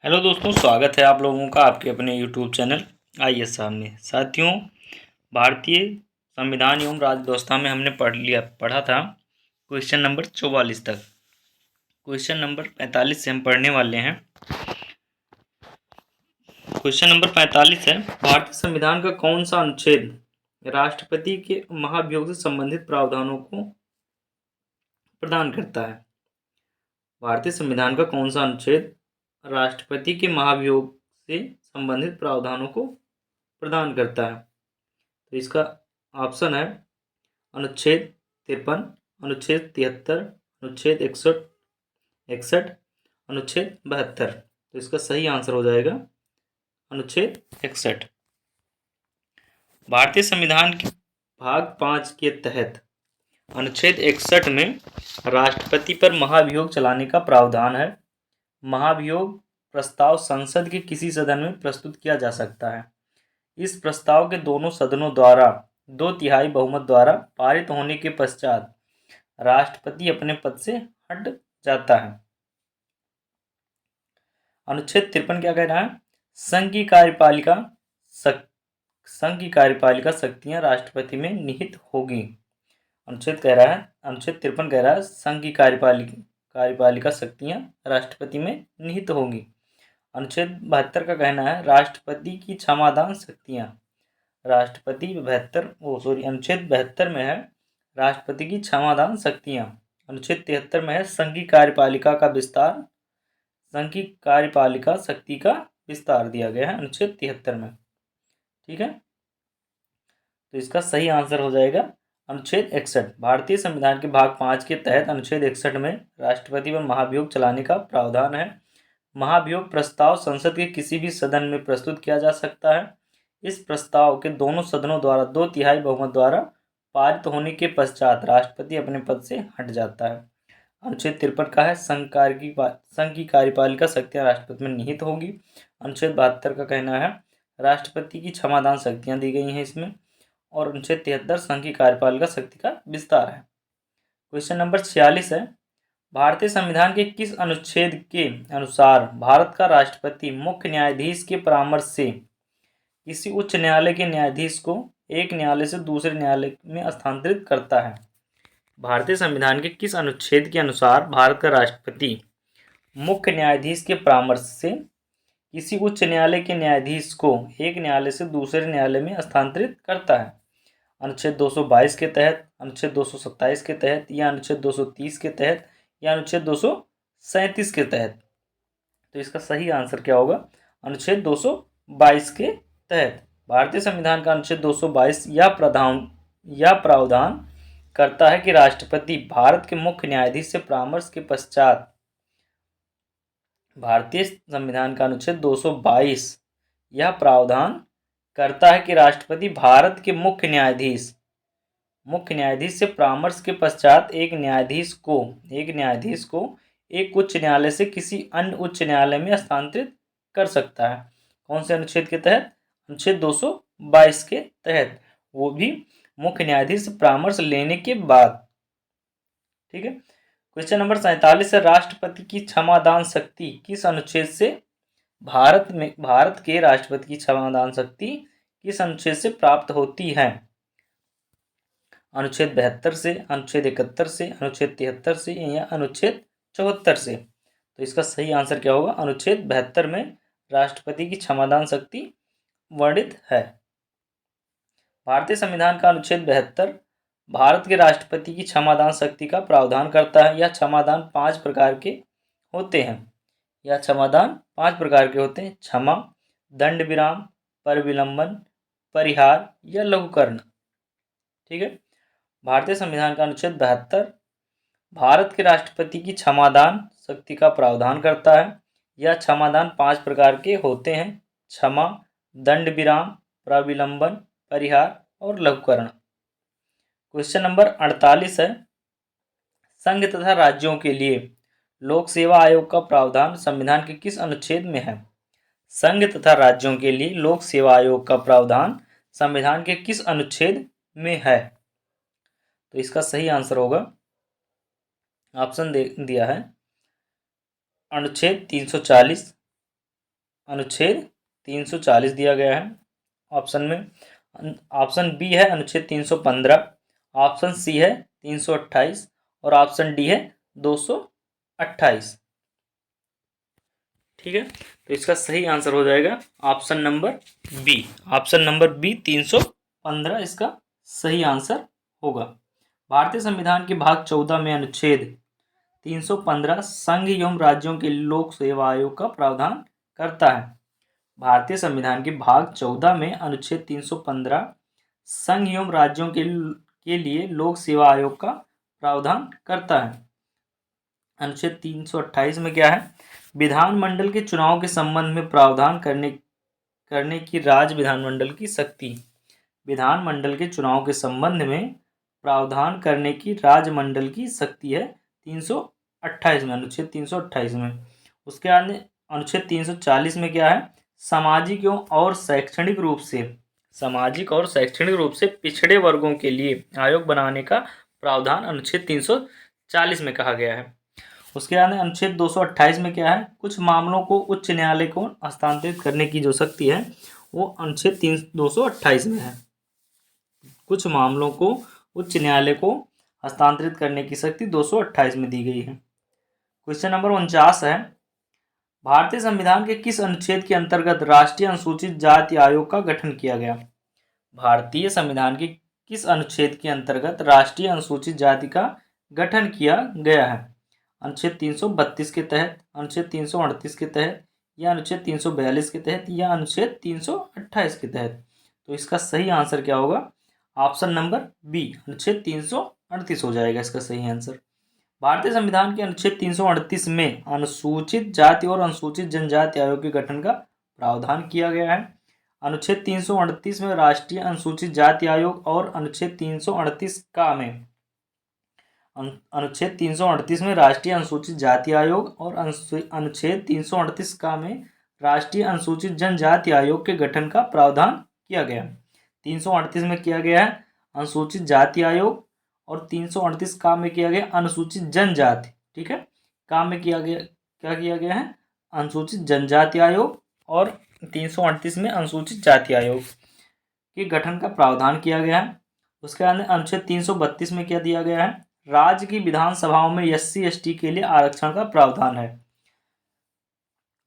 Hello दोस्तों, स्वागत है आप लोगों का आपके अपने यूट्यूब चैनल IAS में। साथियों, भारतीय संविधान एवं राज्य व्यवस्था में हमने पढ़ा था क्वेश्चन नंबर 44 तक। क्वेश्चन नंबर 45 से हम पढ़ने वाले हैं। क्वेश्चन नंबर 45 है, भारतीय संविधान का कौन सा अनुच्छेद राष्ट्रपति के महाभियोग से संबंधित प्रावधानों को प्रदान करता है? भारतीय संविधान का कौन सा अनुच्छेद राष्ट्रपति के महाभियोग से संबंधित प्रावधानों को प्रदान करता है? तो इसका ऑप्शन है अनुच्छेद 53, अनुच्छेद 73, अनुच्छेद 61, अनुच्छेद 72। तो इसका सही आंसर हो जाएगा अनुच्छेद 61। भारतीय संविधान के भाग 5 के तहत अनुच्छेद 61 में राष्ट्रपति पर महाभियोग चलाने का प्रावधान है। महाभियोग प्रस्ताव संसद के किसी सदन में प्रस्तुत किया जा सकता है। इस प्रस्ताव के दोनों सदनों द्वारा 2/3 बहुमत द्वारा पारित होने के पश्चात राष्ट्रपति अपने पद से हट जाता है। अनुच्छेद 53 क्या कह रहा है? संघ की कार्यपालिका शक्तियां राष्ट्रपति में निहित होगी। अनुच्छेद 53 कह रहा है संघ की कार्यपालिका शक्तियां राष्ट्रपति में निहित होगी। अनुच्छेद 72 का कहना है राष्ट्रपति की क्षमादान शक्तियां अनुच्छेद 72 में है राष्ट्रपति की क्षमादान शक्तियां। अनुच्छेद 73 में है संघ की कार्यपालिका शक्ति का विस्तार दिया गया है अनुच्छेद 73 में। ठीक है, तो इसका सही आंसर हो जाएगा अनुच्छेद 61। भारतीय संविधान के भाग 5 के तहत अनुच्छेद 61 में राष्ट्रपति पर महाभियोग चलाने का प्रावधान है। महाभियोग प्रस्ताव संसद के किसी भी सदन में प्रस्तुत किया जा सकता है। इस प्रस्ताव के दोनों सदनों द्वारा 2/3 बहुमत द्वारा पारित होने के पश्चात राष्ट्रपति अपने पद से हट जाता है। अनुच्छेद 53 का है संघ की कार्यपालिका शक्तियां राष्ट्रपति में निहित होगी। अनुच्छेद 72 का कहना है राष्ट्रपति की क्षमादान शक्तियां दी गई हैं इसमें। और अनुच्छेद 73 संघ की कार्यपालिका शक्ति का विस्तार है। क्वेश्चन नंबर 46 है, भारतीय संविधान के किस अनुच्छेद के अनुसार भारत का राष्ट्रपति मुख्य न्यायाधीश के परामर्श से किसी उच्च न्यायालय के न्यायाधीश को एक न्यायालय से दूसरे न्यायालय में स्थानांतरित करता है? भारतीय संविधान के किस अनुच्छेद के अनुसार भारत का राष्ट्रपति मुख्य न्यायाधीश के परामर्श से किसी उच्च न्यायालय के न्यायाधीश को एक न्यायालय से दूसरे न्यायालय में स्थानांतरित करता है? अनुच्छेद 222 के तहत, अनुच्छेद 227 के तहत, या अनुच्छेद 230 के तहत, या अनुच्छेद 237 के तहत? तो इसका सही आंसर क्या होगा? अनुच्छेद 222 के तहत। भारतीय संविधान का अनुच्छेद 222 यह प्रावधान करता है कि राष्ट्रपति भारत के मुख्य न्यायाधीश से परामर्श के पश्चात भारतीय संविधान का अनुच्छेद 222 यह प्रावधान करता है कि राष्ट्रपति भारत के मुख्य न्यायाधीश से परामर्स के पश्चात एक न्यायाधीश को एक उच्च न्यायालय से किसी अन्य उच्च न्यायालय में स्थानांतरित कर सकता है। कौन से अनुच्छेद के तहत? अनुच्छेद 222 के तहत, वो भी मुख्य न्यायाधीश से परामर्श लेने के बाद। ठीक है, क्वेश्चन नंबर 47 है, राष्ट्रपति की क्षमादान शक्ति किस अनुच्छेद से भारत के राष्ट्रपति की क्षमादान शक्ति किस अनुच्छेद से प्राप्त होती है? अनुच्छेद 72 से, अनुच्छेद 71 से, अनुच्छेद 73 से, या अनुच्छेद 74 से? तो इसका सही आंसर क्या होगा? अनुच्छेद 72 में राष्ट्रपति की क्षमादान शक्ति वर्णित है। भारतीय संविधान का अनुच्छेद 72 भारत के राष्ट्रपति की क्षमादान शक्ति का प्रावधान करता है। यह क्षमादान 5 प्रकार के होते हैं। क्षमा, दंड विराम, परिविलंबन, परिहार या लघुकरण। ठीक है, भारतीय संविधान का अनुच्छेद 72 भारत के राष्ट्रपति की क्षमादान शक्ति का प्रावधान करता है। यह क्षमादान 5 प्रकार के होते हैं। क्षमा, दंड विराम, प्रविलंबन, परिहार और लघुकरण। क्वेश्चन नंबर 48 है, संघ तथा राज्यों के लिए लोक सेवा आयोग का प्रावधान संविधान के किस अनुच्छेद में है? संघ तथा राज्यों के लिए लोक सेवा आयोग का प्रावधान संविधान के किस अनुच्छेद में है? तो इसका सही आंसर होगा, ऑप्शन दिया है अनुच्छेद 340, अनुच्छेद 340 दिया गया है ऑप्शन में। ऑप्शन बी है अनुच्छेद 315, ऑप्शन सी है 328 और ऑप्शन डी है 228। ठीक है, तो इसका सही आंसर हो जाएगा option number B. Option number B 315 इसका सही आंसर होगा। भारतीय संविधान के भाग 14 में अनुच्छेद 315 संघ एवं राज्यों के लोक सेवा आयोग का प्रावधान करता है। भारतीय संविधान के भाग 14 में अनुच्छेद 315 संघ एवं राज्यों के लिए लोक सेवा आयोग का प्रावधान करता है। अनुच्छेद 328 में क्या है? विधानमंडल के चुनाव के संबंध में प्रावधान करने की राज्य विधानमंडल की शक्ति। विधानमंडल के चुनाव के संबंध में प्रावधान करने की राज्य मंडल की शक्ति है 328 में, अनुच्छेद 328 में। उसके बाद अनुच्छेद 340 में क्या है? सामाजिक और शैक्षणिक रूप से पिछड़े वर्गों के लिए आयोग बनाने का प्रावधान अनुच्छेद 340 में कहा गया है। उसके बाद अनुच्छेद 228 में क्या है? कुछ मामलों को उच्च न्यायालय को हस्तांतरित करने की जो शक्ति है वो अनुच्छेद 228 में है। कुछ मामलों को उच्च न्यायालय को हस्तांतरित करने की शक्ति 228 में दी गई है। क्वेश्चन नंबर 49 है, भारतीय संविधान के किस अनुच्छेद के अंतर्गत राष्ट्रीय अनुसूचित जाति आयोग का गठन किया गया? भारतीय संविधान के किस अनुच्छेद के अंतर्गत राष्ट्रीय अनुसूचित जाति का गठन किया गया है? अनुच्छेद 332 के तहत, अनुच्छेद 338 के तहत, या अनुच्छेद 342 के तहत, या अनुच्छेद 328 के तहत? तो इसका सही आंसर क्या होगा? ऑप्शन नंबर बी, अनुच्छेद 338 हो जाएगा इसका सही आंसर। भारतीय संविधान के अनुच्छेद 338 में अनुसूचित जाति और अनुसूचित जनजाति आयोग के गठन का प्रावधान किया गया है। अनुच्छेद 338 में राष्ट्रीय अनुसूचित जाति आयोग और अनुच्छेद 338 का में अनुच्छेद 338 में राष्ट्रीय अनुसूचित जाति आयोग और अनुच्छेद 338 का में राष्ट्रीय अनुसूचित जनजाति आयोग के गठन का प्रावधान किया गया। 338 में किया गया है अनुसूचित जाति आयोग और 338 का में किया गया अनुसूचित जनजाति। ठीक है, का में किया गया, क्या किया गया है? अनुसूचित जनजाति आयोग, और 338 में अनुसूचित जाति आयोग के गठन का प्रावधान किया गया है। उसके बाद अनुच्छेद 332 में क्या दिया गया है? राज्य की विधानसभाओं में SC ST के लिए आरक्षण का प्रावधान है।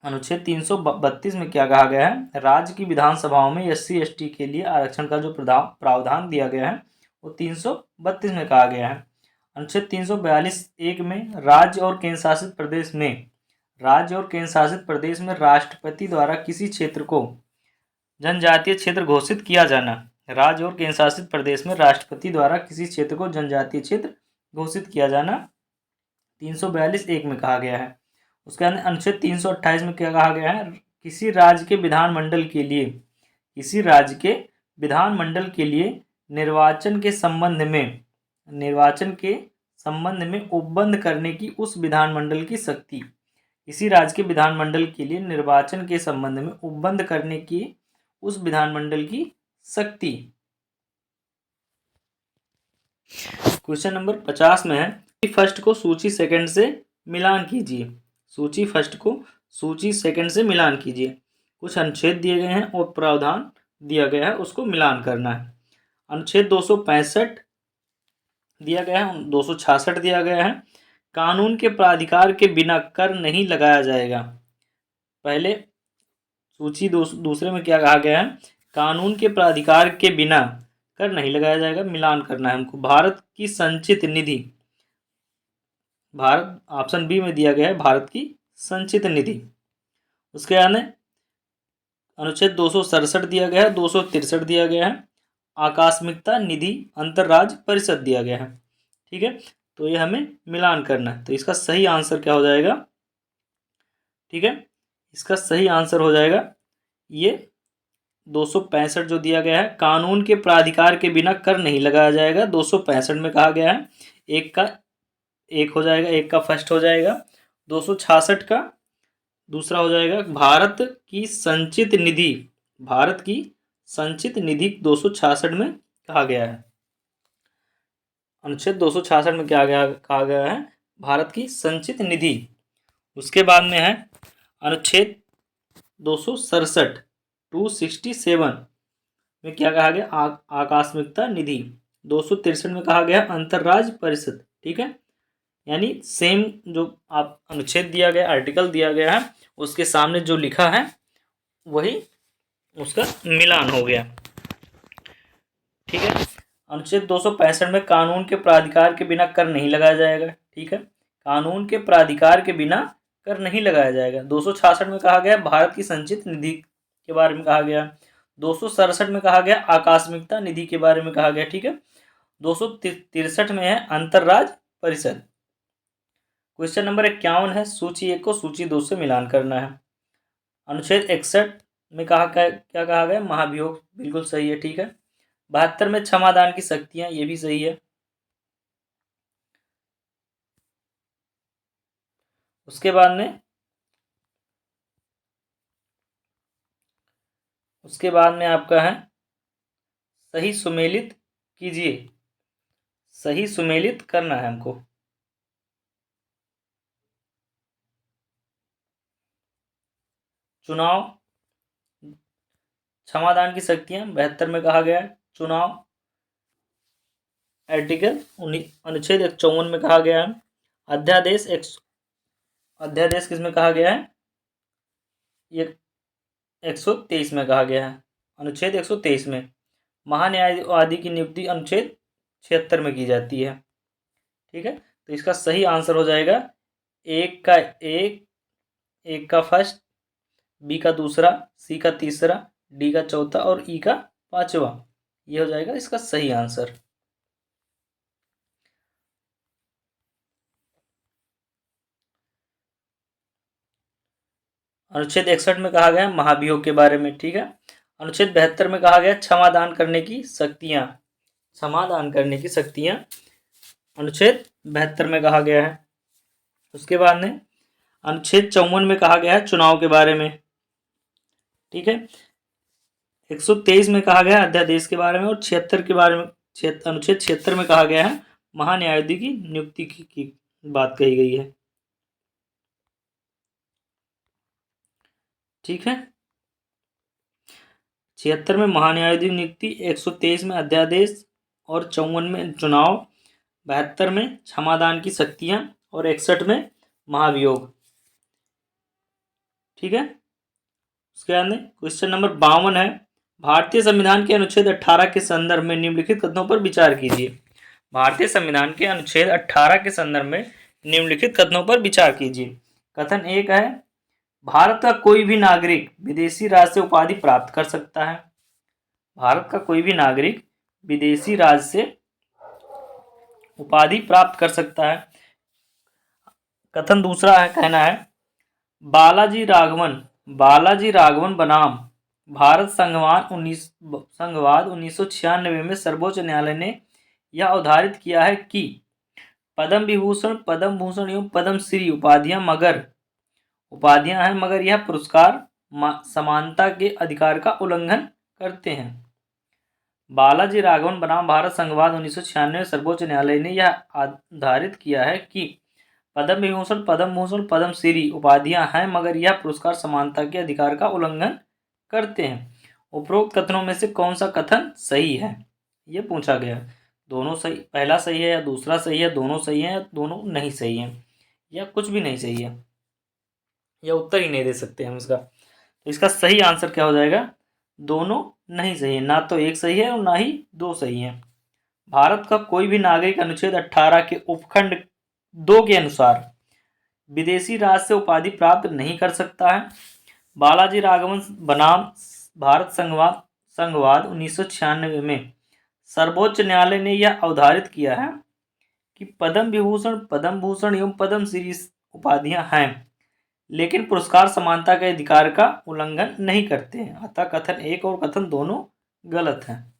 अनुच्छेद 332 में क्या कहा गया है? राज्य की विधानसभाओं में SC ST के लिए आरक्षण का जो प्रावधान दिया गया है वो 332 में कहा गया है। अनुच्छेद 342(1) में राज्य और केंद्र शासित प्रदेश में राष्ट्रपति द्वारा किसी क्षेत्र को जनजातीय क्षेत्र घोषित किया जाना। राज्य और केंद्र शासित प्रदेश में राष्ट्रपति द्वारा किसी क्षेत्र को जनजातीय क्षेत्र घोषित किया जाना 342(1) में कहा गया है। उसके बाद अनुच्छेद 328 में क्या कहा गया है? किसी राज्य के विधानमंडल के लिए निर्वाचन के संबंध में उपबंध करने की उस विधानमंडल की शक्ति। किसी राज्य के विधानमंडल के लिए निर्वाचन के संबंध में उपबंध करने की उस विधानमंडल की शक्ति। क्वेश्चन नंबर 50 में है, फर्स्ट को सूची सेकंड से मिलान कीजिए। सूची फर्स्ट को सूची सेकंड से मिलान कीजिए। कुछ अनुच्छेद दिए गए हैं और प्रावधान दिया गया है, उसको मिलान करना है। अनुच्छेद 265 दिया गया है, 266 दिया गया है। कानून के प्राधिकार के बिना कर नहीं लगाया जाएगा। पहले सूची दूसरे में क्या कहा गया है? कानून के प्राधिकार के बिना कर नहीं लगाया जाएगा। मिलान करना है हमको। भारत की संचित निधि, भारत ऑप्शन बी में दिया गया है भारत की संचित निधि। उसके बाद अनुच्छेद 267 दिया गया है, 263 दिया गया है। आकस्मिकता निधि अंतरराज्य परिषद दिया गया है। ठीक है, तो ये हमें मिलान करना है। तो इसका सही आंसर क्या हो जाएगा? ठीक है, इसका सही आंसर हो जाएगा ये 265 जो दिया गया है। कानून के प्राधिकार के बिना कर नहीं लगाया जाएगा, 265 में कहा गया है। एक का एक हो जाएगा, एक का फर्स्ट हो जाएगा। 266 का दूसरा हो जाएगा। भारत की संचित निधि 266 में कहा गया है। अनुच्छेद 266 में क्या कहा गया है? भारत की संचित निधि। उसके बाद में है अनुच्छेद 267 267 में क्या कहा गया? आकस्मिकता निधि। 263 में कहा गया अंतरराज्य परिषद। ठीक है, यानी सेम जो आप अनुच्छेद दिया गया, आर्टिकल दिया गया है, उसके सामने जो लिखा है वही उसका मिलान हो गया। ठीक है, अनुच्छेद 265 में कानून के प्राधिकार के बिना कर नहीं लगाया जाएगा। ठीक है, कानून के प्राधिकार के बिना कर नहीं लगाया जाएगा। 266 में कहा गया भारत की संचित निधि के बारे में कहा गया। 267 में कहा गया आकस्मिकता निधि के बारे में कहा गया। ठीक है, 263 में है अंतरराज्य परिषद। क्वेश्चन नंबर 51 है सूची 1 को सूची 2 से मिलान करना है। अनुच्छेद 61 में कहा क्या कहा गया? महाभियोग। बिल्कुल सही है। ठीक है, 72 में क्षमादान की शक्तियां, ये भी सही है। उसके बाद में आपका है सही सुमेलित कीजिए। सही सुमेलित करना है हमको। चुनाव, क्षमादान की शक्तियां 72 में कहा गया है। चुनाव आर्टिकल अनुच्छेद 54 में कहा गया है। अध्यादेश किस में कहा गया है? ये 123 में कहा गया है। अनुच्छेद 123 में महान्यायवादी की नियुक्ति अनुच्छेद 76 में की जाती है। ठीक है, तो इसका सही आंसर हो जाएगा एक का फर्स्ट, बी का दूसरा, सी का तीसरा, डी का चौथा और ई का पांचवा। ये हो जाएगा इसका सही आंसर। अनुच्छेद 61 में कहा गया महाभियोग के बारे में। ठीक है, अनुच्छेद 72 में कहा गया क्षमादान करने की शक्तियां। क्षमादान करने की शक्तियां अनुच्छेद 72 में कहा गया है। उसके बाद में अनुच्छेद 54 में कहा गया है चुनाव के बारे में। ठीक है, 123 में कहा गया अध्यादेश के बारे में और 76 के बारे में, अनुच्छेद 76 में कहा गया है महान्यायाधीश की नियुक्ति की बात कही गई है। ठीक है, 76 में महान्यायाधीश नियुक्ति, 123 में अध्यादेश और 54 में चुनाव, 72 में क्षमादान की शक्तियां और 61 में महाभियोग। ठीक है, उसके बाद में क्वेश्चन नंबर 52 है भारतीय संविधान के अनुच्छेद 18 के संदर्भ में निम्नलिखित कथनों पर विचार कीजिए। भारतीय संविधान के अनुच्छेद 18 के संदर्भ में निम्नलिखित कथनों पर विचार कीजिए। कथन 1 है भारत का कोई भी नागरिक विदेशी राज्य से उपाधि प्राप्त कर सकता है। भारत का कोई भी नागरिक विदेशी राज्य से उपाधि प्राप्त कर सकता है। कथन दूसरा है, कहना है बालाजी राघवन बनाम भारत संघवाद 1996 में सर्वोच्च न्यायालय ने यह अवधारित किया है कि पद्म विभूषण, पद्म भूषण एवं पद्मश्री उपाधियां हैं मगर यह पुरस्कार समानता के अधिकार का उल्लंघन करते हैं। बालाजी राघवन बनाम भारत संघवाद 1996 में सर्वोच्च न्यायालय ने यह आधारित किया है कि पद्म विभूषण, पद्म भूषण, पद्मश्री उपाधियां हैं मगर यह पुरस्कार समानता के अधिकार का उल्लंघन करते हैं। उपरोक्त कथनों में से कौन सा कथन सही है, ये पूछा गया। दोनों सही, पहला सही है या दूसरा सही है, दोनों सही है या दोनों नहीं सही है, या कुछ भी नहीं सही है, या उत्तर ही नहीं दे सकते हम इसका। तो इसका सही आंसर क्या हो जाएगा? दोनों नहीं सही है, ना तो एक सही है और ना ही दो सही है। भारत का कोई भी नागरिक अनुच्छेद 18 के उपखंड 2 के अनुसार विदेशी राज्य से उपाधि प्राप्त नहीं कर सकता है। बालाजी राघवन बनाम भारत संघवाद 1996 में सर्वोच्च न्यायालय ने यह अवधारित किया है कि पद्म विभूषण, पद्म भूषण एवं पद्मश्री उपाधियां हैं लेकिन पुरस्कार समानता के अधिकार का उल्लंघन नहीं करते हैं। अतः कथन 1 और कथन दोनों गलत हैं।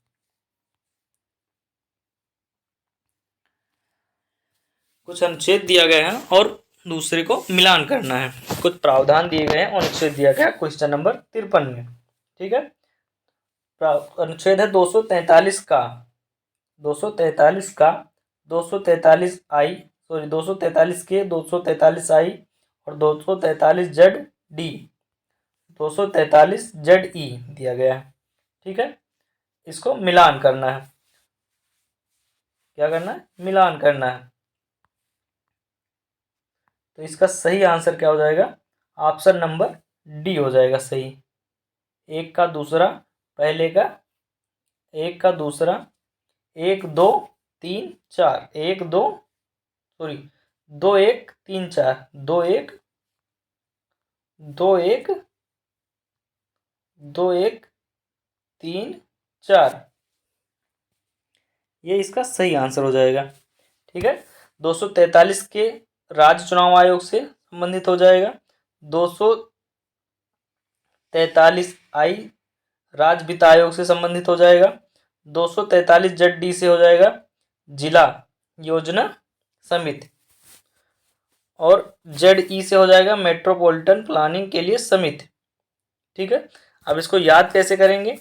कुछ अनुच्छेद दिया गया है और दूसरे को मिलान करना है। कुछ प्रावधान दिए गए हैं, अनुच्छेद दिया गया क्वेश्चन नंबर 53 में। ठीक है, अनुच्छेद है 243 का 243 आई, सॉरी 243 के, 243 आई और 243 जेड डी। 243 ZE दिया गया है। ठीक है, इसको मिलान करना है। क्या करना है? मिलान करना है। तो इसका सही आंसर क्या हो जाएगा? ऑप्शन नंबर डी हो जाएगा सही। एक का दूसरा, पहले का, एक का दूसरा, 1 2 3 4, 1 2, सॉरी 2 1 3 4, 2 1 2 1 2 1 3 4, ये इसका सही आंसर हो जाएगा। ठीक है, 243 के राज्य चुनाव आयोग से संबंधित हो जाएगा। 243I राज्य वित्त आयोग से संबंधित हो जाएगा। 243ZD से हो जाएगा जिला योजना समिति, और ZE से हो जाएगा मेट्रोपॉलिटन प्लानिंग के लिए समिति। ठीक है, अब इसको याद कैसे करेंगे?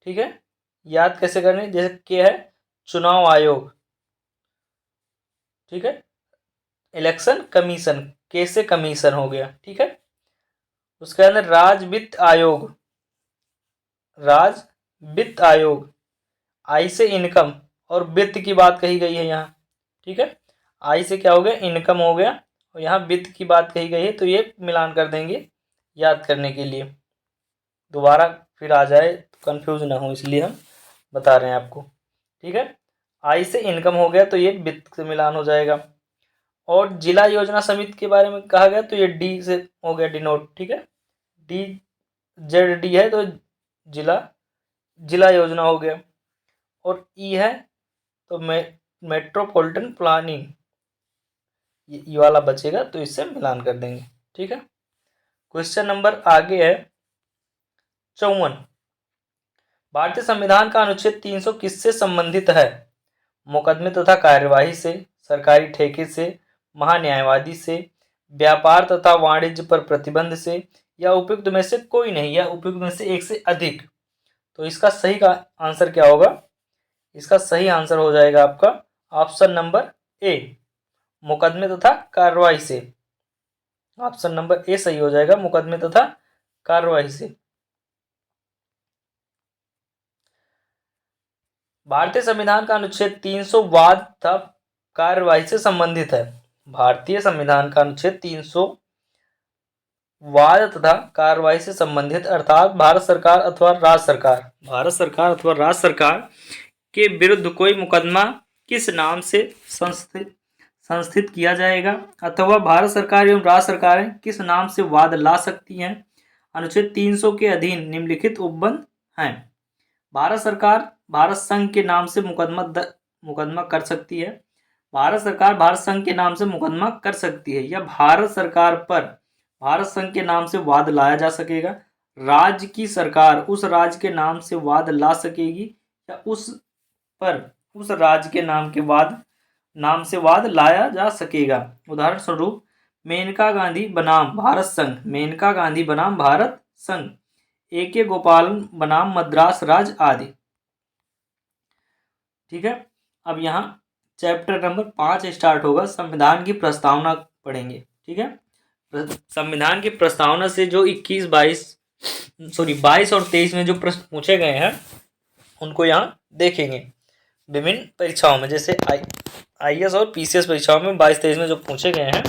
ठीक है, याद कैसे करें? जैसे क्या है? चुनाव आयोग, ठीक है, इलेक्शन कमीशन, कैसे कमीशन हो गया। ठीक है, उसके अंदर राज्य वित्त आयोग, राज्य वित्त आयोग, आई से इनकम और वित्त की बात कही गई है यहाँ। ठीक है, आई से क्या हो गया? इनकम हो गया, और यहाँ वित्त की बात कही गई है, तो ये मिलान कर देंगे याद करने के लिए, दोबारा फिर आ जाए तो कंफ्यूज ना हो, इसलिए हम बता रहे हैं आपको। ठीक है, आई से इनकम हो गया तो ये वित्त से मिलान हो जाएगा। और जिला योजना समिति के बारे में कहा गया तो ये डी से हो गया डिनोट। ठीक है, DZD है तो जिला, जिला योजना हो गया। और ई है तो मेट्रोपॉलिटन प्लानिंग, ये वाला बचेगा तो इससे मिलान कर देंगे। ठीक है, क्वेश्चन नंबर आगे है 54। भारतीय संविधान का अनुच्छेद 300 किससे संबंधित है? मुकदमे तथा कार्यवाही से, सरकारी ठेके से, महान्यायवादी से, व्यापार तथा वाणिज्य पर प्रतिबंध से, या उपयुक्त में से कोई नहीं, या उपयुक्त में से एक से अधिक। तो इसका सही का आंसर क्या होगा? इसका सही आंसर हो जाएगा आपका ऑप्शन नंबर ए, मुकदमे तथा कार्रवाई से। ऑप्शन नंबर ए सही हो जाएगा, मुकदमे तथा कार्रवाई से। भारतीय संविधान का अनुच्छेद 300 वाद तथा कार्यवाही से संबंधित है। भारतीय संविधान का अनुच्छेद 300 वाद तथा कार्रवाई से संबंधित, अर्थात भारत सरकार अथवा राज्य सरकार के विरुद्ध कोई मुकदमा किस नाम से संस्थित किया जाएगा, अथवा भारत सरकार एवं राज्य सरकारें किस नाम से वाद ला सकती हैं। अनुच्छेद 300 के अधीन निम्नलिखित उपबंध हैं। भारत सरकार भारत संघ के नाम से मुकदमा कर सकती है। भारत सरकार भारत संघ के नाम से मुकदमा कर सकती है, या भारत सरकार पर भारत संघ के नाम से वाद लाया जा सकेगा। राज्य की सरकार उस राज्य के नाम से वाद ला सकेगी, या उस राज्य के नाम से वाद लाया जा सकेगा। उदाहरण स्वरूप मेनका गांधी बनाम भारत संघ, मेनका गांधी बनाम भारत संघ, AK गोपालन बनाम मद्रास राज्य आदि। ठीक है, अब यहाँ चैप्टर नंबर 5 स्टार्ट होगा। संविधान की प्रस्तावना पढ़ेंगे। ठीक है, संविधान की प्रस्तावना से जो 22 और 23 में जो प्रश्न पूछे गए हैं उनको यहाँ देखेंगे विभिन्न परीक्षाओं में, जैसे IAS और PCS परीक्षाओं में 22-23 में जो पूछे गए हैं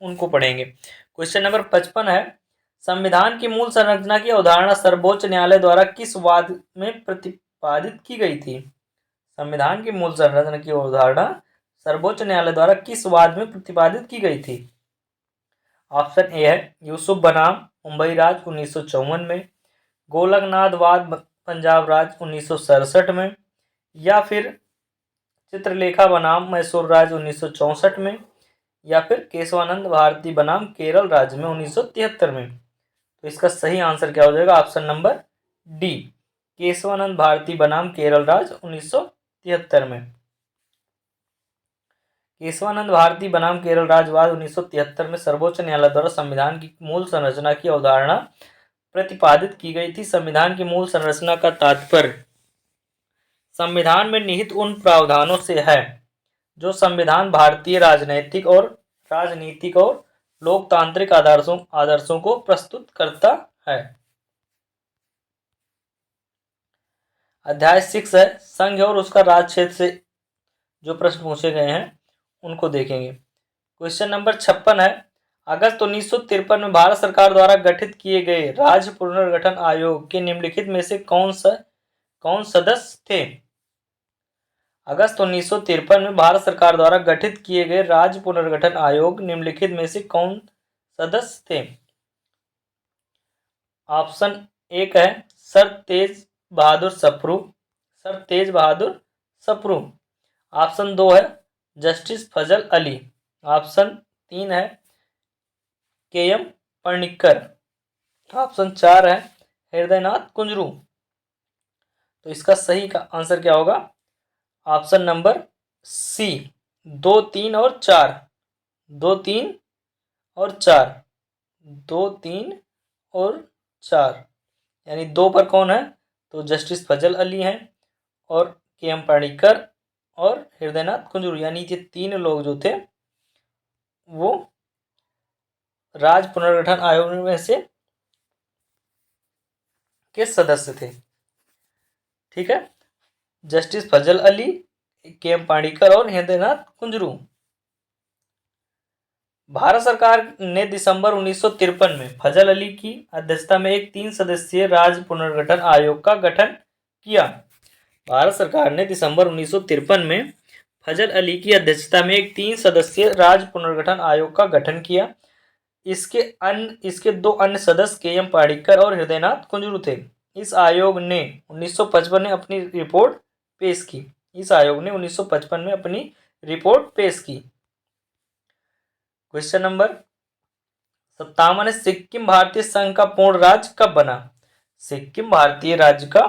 उनको पढ़ेंगे। क्वेश्चन नंबर 55 है, संविधान की मूल संरचना की अवधारणा सर्वोच्च न्यायालय द्वारा किस वाद में प्रतिपादित की गई थी? संविधान की मूल संरचना की अवधारणा सर्वोच्च न्यायालय द्वारा किस वाद में प्रतिपादित की गई थी? ऑप्शन ए है यूसुफ बनाम मुंबई राज 1954 में, गोलकनाथ वाद पंजाब राज 1967 में, या फिर चित्रलेखा बनाम मैसूर राज 1964 में, या फिर केशवानंद भारती बनाम केरल राज्य में 1973 में। तो इसका सही आंसर क्या हो जाएगा? Option number D, Kesavananda Bharati बनाम केरल राज्य 1973 में। केशवानंद भारती बनाम केरल राज्यवाद 1973 में सर्वोच्च न्यायालय द्वारा संविधान की मूल संरचना की अवधारणा प्रतिपादित की गई थी। संविधान की मूल संरचना का तात्पर्य संविधान में निहित उन प्रावधानों से है जो संविधान भारतीय राजनीतिक और लोकतांत्रिक आदर्शों को प्रस्तुत करता है। अध्याय 6 है संघ और उसका राज क्षेत्र से जो प्रश्न पूछे गए हैं उनको देखेंगे। क्वेश्चन नंबर 56 है अगस्त 1953 में भारत सरकार द्वारा गठित किए गए राज्य पुनर्गठन आयोग के निम्नलिखित में से कौन सदस्य थे। अगस्त 1953 में भारत सरकार द्वारा गठित किए गए राज्य पुनर्गठन आयोग निम्नलिखित में से कौन सदस्य थे। ऑप्शन 1 है सर तेज बहादुर सप्रू। ऑप्शन 2 है जस्टिस फजल अली। ऑप्शन 3 है के.एम. पणिक्कर। ऑप्शन 4 है हृदयनाथ कुंजरू। तो इसका सही का आंसर क्या होगा। ऑप्शन नंबर सी 2, 3 और 4। 2, 3 और 4। 2, 3 और 4 यानी 2 पर कौन है तो जस्टिस फजल अली हैं और के.एम. पणिक्कर और हृदयनाथ कुंजरू यानी ये 3 लोग जो थे वो राज्य पुनर्गठन आयोग में से के सदस्य थे। ठीक है, जस्टिस फजल अली, के.एम. पणिक्कर और हृदयनाथ कुंजरू। भारत सरकार ने दिसंबर 1953 में फजल अली की अध्यक्षता में एक 3 सदस्यीय राज्य पुनर्गठन आयोग का गठन किया। भारत सरकार ने दिसंबर 1953 में फजल अली की अध्यक्षता में एक 3 सदस्यीय राज्य पुनर्गठन आयोग का गठन किया। इसके 2 अन्य सदस्य के.एम. पणिक्कर और हृदयनाथ कुंजरू थे। इस आयोग ने 1955 में अपनी रिपोर्ट पेश की। क्वेश्चन नंबर 57 है सिक्किम भारतीय संघ का पूर्ण राज्य कब बना। सिक्किम भारतीय राज्य का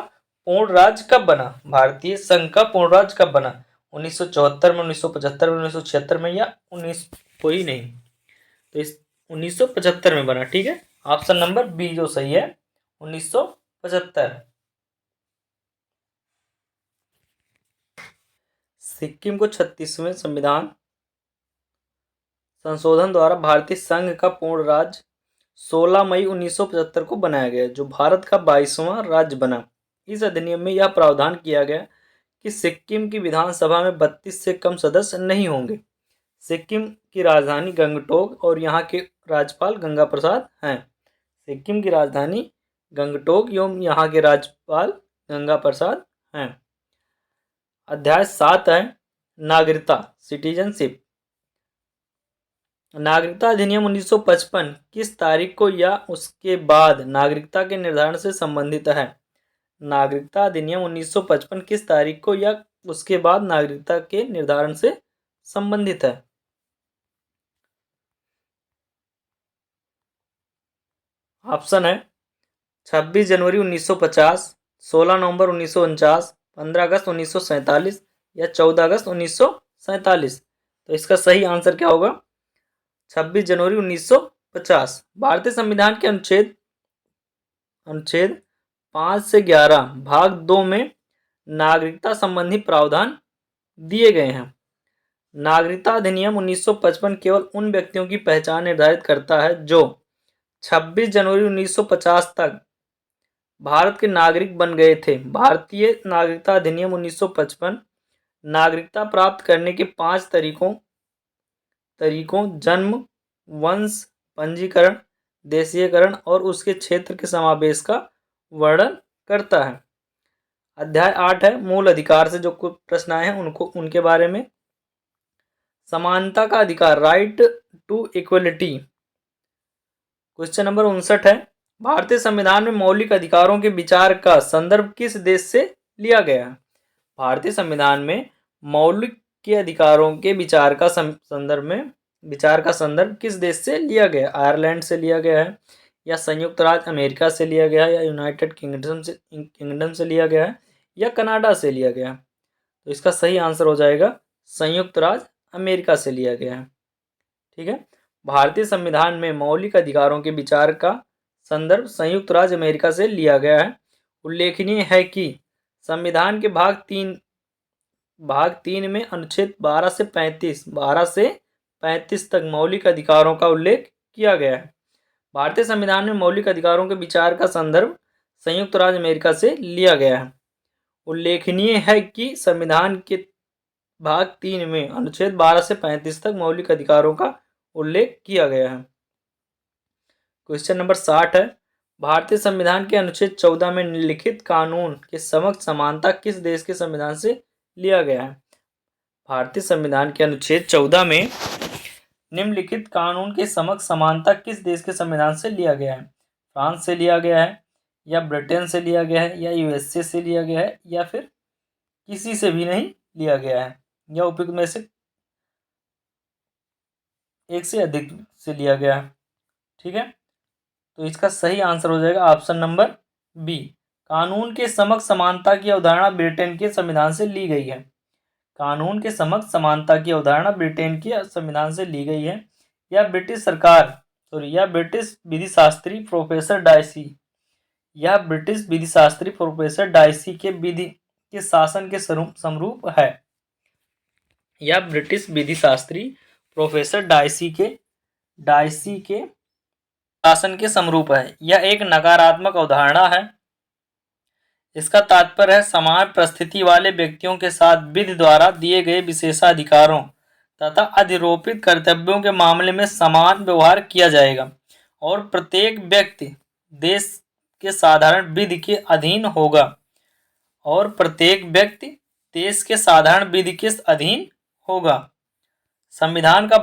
पूर्ण राज्य कब बना। भारतीय संघ का पूर्ण राज्य कब बना। 1974 में, 1975 में, 1976 में या 19 कोई नहीं। तो इस 1975 में बना। ठीक है, ऑप्शन नंबर बी जो सही है 1975। सिक्किम को 36वें संविधान संशोधन द्वारा भारतीय संघ का पूर्ण राज्य 16 मई 1975 को बनाया गया जो भारत का 22वां राज्य बना। इस अधिनियम में यह प्रावधान किया गया कि सिक्किम की विधानसभा में 32 से कम सदस्य नहीं होंगे। सिक्किम की राजधानी गंगटोक और यहाँ के राज्यपाल गंगा प्रसाद हैं। सिक्किम की राजधानी गंगटोक एवं यहाँ के राज्यपाल गंगा प्रसाद हैं। अध्याय 7 है नागरिकता सिटीजनशिप। नागरिकता अधिनियम 1955 किस तारीख को या उसके बाद नागरिकता के निर्धारण से संबंधित है। नागरिकता अधिनियम 1955 किस तारीख को या उसके बाद नागरिकता के निर्धारण से संबंधित है। ऑप्शन है 26 जनवरी 1950, 16 नवंबर 1949, 15 अगस्त 1947 या 14 अगस्त 1947। तो इसका सही आंसर क्या होगा 26 जनवरी 1950। भारतीय संविधान के अनुच्छेद 5 से 11 भाग 2 में नागरिकता संबंधी प्रावधान दिए गए हैं। नागरिकता अधिनियम 1955 केवल उन व्यक्तियों की पहचान निर्धारित करता है जो 26 जनवरी 1950 तक भारत के नागरिक बन गए थे। भारतीय नागरिकता अधिनियम 1955 नागरिकता प्राप्त करने के 5 तरीकों जन्म, वंश, पंजीकरण, देशीयकरण और उसके क्षेत्र के समावेश का वर्णन करता है। अध्याय 8 है मूल अधिकार से जो कुछ प्रश्न आए हैं उनके बारे में। समानता का अधिकार, right to equality. Question number 59 है भारतीय संविधान में मौलिक अधिकारों के विचार का संदर्भ किस देश से लिया गया है। भारतीय संविधान में मौलिक के अधिकारों के विचार का संदर्भ किस देश से लिया गया। आयरलैंड से लिया गया है या संयुक्त राज्य अमेरिका से लिया गया है या यूनाइटेड किंगडम से लिया गया है या कनाडा से लिया गया है। तो इसका सही आंसर हो जाएगा संयुक्त राज्य अमेरिका से लिया गया है। ठीक है, भारतीय संविधान में मौलिक अधिकारों के विचार का संदर्भ संयुक्त राज्य अमेरिका से लिया गया है। उल्लेखनीय है कि संविधान के भाग 3 में अनुच्छेद 12 से 35 तक मौलिक अधिकारों का उल्लेख किया गया है। भारतीय संविधान में मौलिक अधिकारों के विचार का संदर्भ संयुक्त राज्य अमेरिका से लिया गया है। उल्लेखनीय है कि संविधान के भाग 3 में अनुच्छेद 12 से 35 तक मौलिक अधिकारों का उल्लेख किया गया है। क्वेश्चन नंबर 60 है, भारतीय संविधान के अनुच्छेद 14 में निम्नलिखित कानून के समक्ष समानता किस देश के संविधान से लिया गया है? भारतीय संविधान के अनुच्छेद 14 में निम्नलिखित कानून के समक्ष समानता किस देश के संविधान से लिया गया है? फ्रांस से लिया गया है, या ब्रिटेन से लिया गया है, या यूएसए से लिया गया है, या फिर किसी से भी नहीं लिया गया है, या उपयुक्त में से एक से अधिक से लिया गया है। ठीक है, तो इसका सही आंसर हो जाएगा ऑप्शन नंबर बी। कानून के समक्ष समानता की अवधारणा ब्रिटेन के संविधान से ली गई है। कानून के समक्ष समानता की अवधारणा ब्रिटेन के संविधान से ली गई है। यह ब्रिटिश विधि शास्त्री प्रोफेसर डाइसी के विधि के शासन के समरूप है। यह ब्रिटिश विधि शास्त्री प्रोफेसर डाइसी के शासन के समरूप है। यह एक नकारात्मक अवधारणा है। इसका तात्पर्य है समान परिस्थिति वाले व्यक्तियों के साथ विधि द्वारा दिए गए विशेषाधिकारों तथा अधिरोपित कर्तव्यों के मामले में समान व्यवहार किया जाएगा और प्रत्येक व्यक्ति देश के साधारण विधि के अधीन होगा संविधान का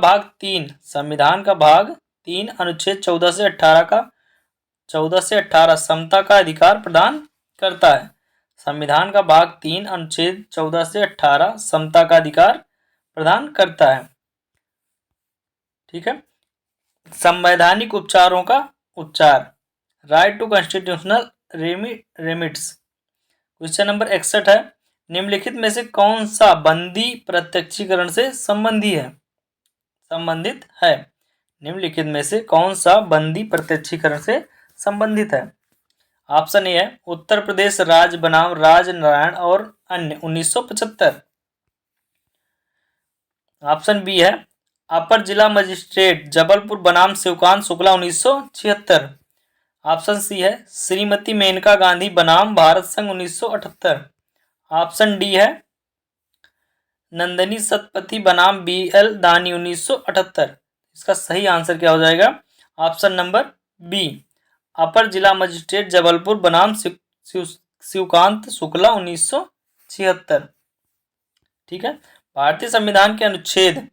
भाग 3 अनुच्छेद 14 से 18 समता का अधिकार प्रदान करता है। संविधान का भाग 3 अनुच्छेद 14 से 18 समता का अधिकार प्रदान करता है। ठीक है, संवैधानिक उपचारों का उपचार, right to constitutional remedies. Question number 61 है, निम्नलिखित में से कौन सा बंदी प्रत्यक्षीकरण से संबंधित है? निम्नलिखित में से कौन सा बंदी प्रत्यक्षीकरण से संबंधित है? ऑप्शन ए है उत्तर प्रदेश राज्य बनाम राजनारायण और अन्य 1975। ऑप्शन बी है अपर जिला मजिस्ट्रेट जबलपुर बनाम शिवकांत शुक्ला 1976। ऑप्शन सी है श्रीमती मेनका गांधी बनाम भारत संघ 1978। ऑप्शन डी है नंदिनी सतपथी बनाम BL दानी 1978। इसका सही आंसर क्या हो जाएगा? ऑप्शन नंबर बी, अपर जिला मजिस्ट्रेट जबलपुर बनाम शिवकांत शुक्ला 1976। ठीक है, भारतीय संविधान के अनुच्छेद